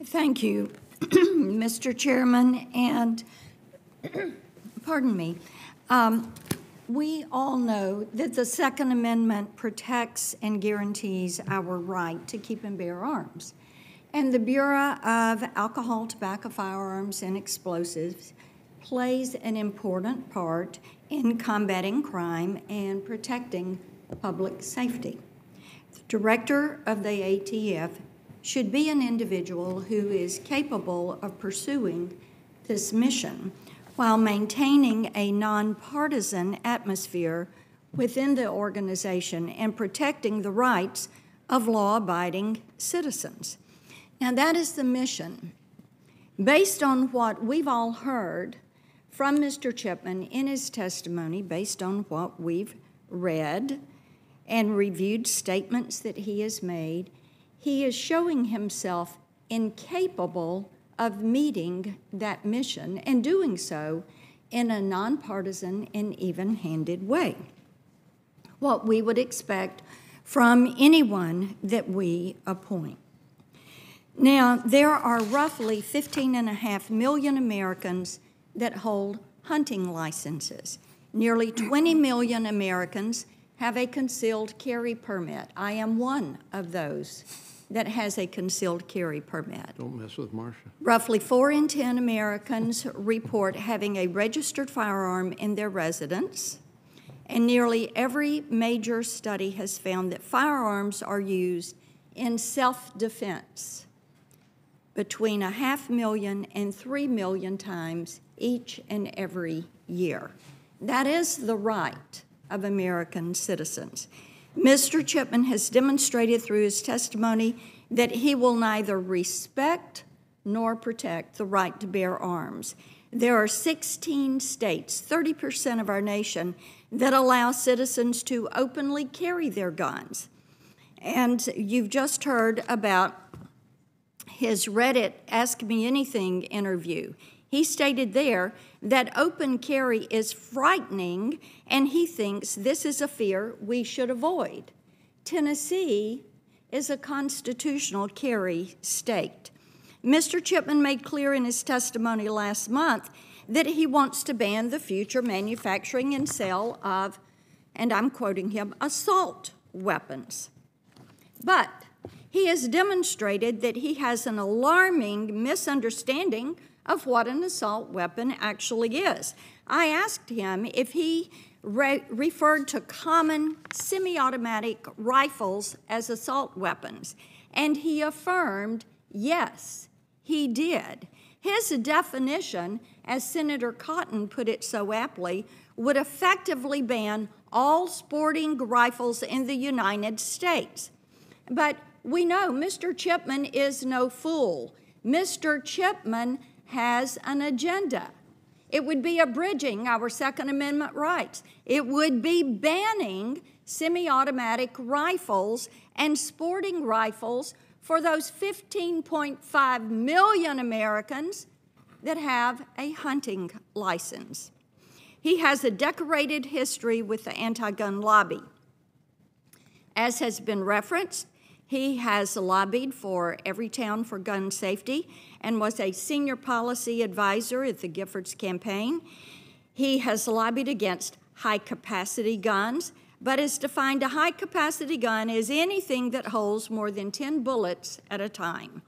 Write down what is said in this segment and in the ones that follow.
Thank you, Mr. Chairman, and pardon me. We all know that the Second Amendment protects and guarantees our right to keep and bear arms. And the Bureau of Alcohol, Tobacco, Firearms, and Explosives plays an important part in combating crime and protecting public safety. The director of the ATF should be an individual who is capable of pursuing this mission while maintaining a nonpartisan atmosphere within the organization and protecting the rights of law-abiding citizens. Now, that is the mission. Based on what we've all heard from Mr. Chipman in his testimony, based on what we've read and reviewed statements that he has made, he is showing himself incapable of meeting that mission and doing so in a nonpartisan and even-handed way. What we would expect from anyone that we appoint. Now, there are roughly 15.5 million Americans that hold hunting licenses. Nearly 20 million Americans have a concealed carry permit. I am one of those that has a concealed carry permit. Don't mess with Marcia. Roughly 4 in 10 Americans report having a registered firearm in their residence, and nearly every major study has found that firearms are used in self-defense between 500,000 and 3 million times each and every year. That is the right of American citizens. Mr. Chipman has demonstrated through his testimony that he will neither respect nor protect the right to bear arms. There are 16 states, 30% of our nation, that allow citizens to openly carry their guns. And you've just heard about his Reddit Ask Me Anything interview. He stated there that open carry is frightening, and he thinks this is a fear we should avoid. Tennessee is a constitutional carry state. Mr. Chipman made clear in his testimony last month that he wants to ban the future manufacturing and sale of, and I'm quoting him, assault weapons. But he has demonstrated that he has an alarming misunderstanding of what an assault weapon actually is. I asked him if he referred to common semi-automatic rifles as assault weapons, and he affirmed, yes, he did. His definition, as Senator Cotton put it so aptly, would effectively ban all sporting rifles in the United States. But we know Mr. Chipman is no fool. Mr. Chipman has an agenda. It would be abridging our Second Amendment rights. It would be banning semi-automatic rifles and sporting rifles for those 15.5 million Americans that have a hunting license. He has a decorated history with the anti-gun lobby. As has been referenced, he has lobbied for Everytown for gun safety and was a senior policy advisor at the Giffords campaign. He has lobbied against high-capacity guns, but has defined a high-capacity gun as anything that holds more than 10 bullets at a time.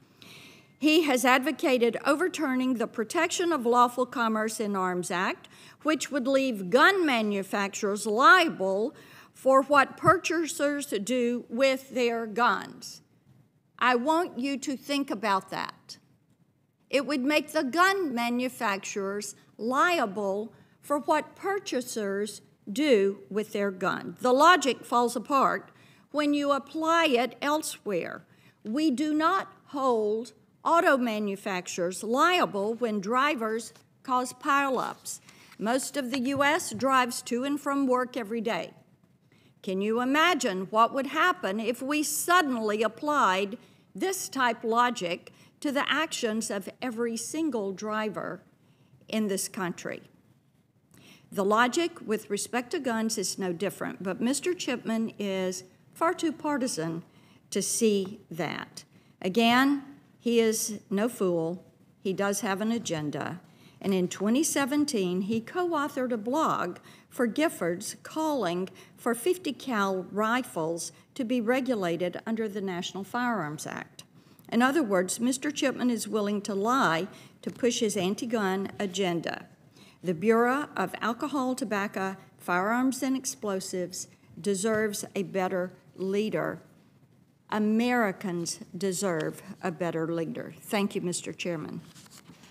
He has advocated overturning the Protection of Lawful Commerce in Arms Act, which would leave gun manufacturers liable for what purchasers do with their guns. I want you to think about that. It would make the gun manufacturers liable for what purchasers do with their gun. The logic falls apart when you apply it elsewhere. We do not hold auto manufacturers liable when drivers cause pileups. Most of the U.S. drives to and from work every day. Can you imagine what would happen if we suddenly applied this type logic to the actions of every single driver in this country? The logic with respect to guns is no different, but Mr. Chipman is far too partisan to see that. Again, He is no fool. He does have an agenda. And in 2017, he co-authored a blog for Giffords calling for 50 cal rifles to be regulated under the National Firearms Act. In other words, Mr. Chipman is willing to lie to push his anti-gun agenda. The Bureau of Alcohol, Tobacco, Firearms, and Explosives deserves a better leader. Americans deserve a better leader. Thank you, Mr. Chairman.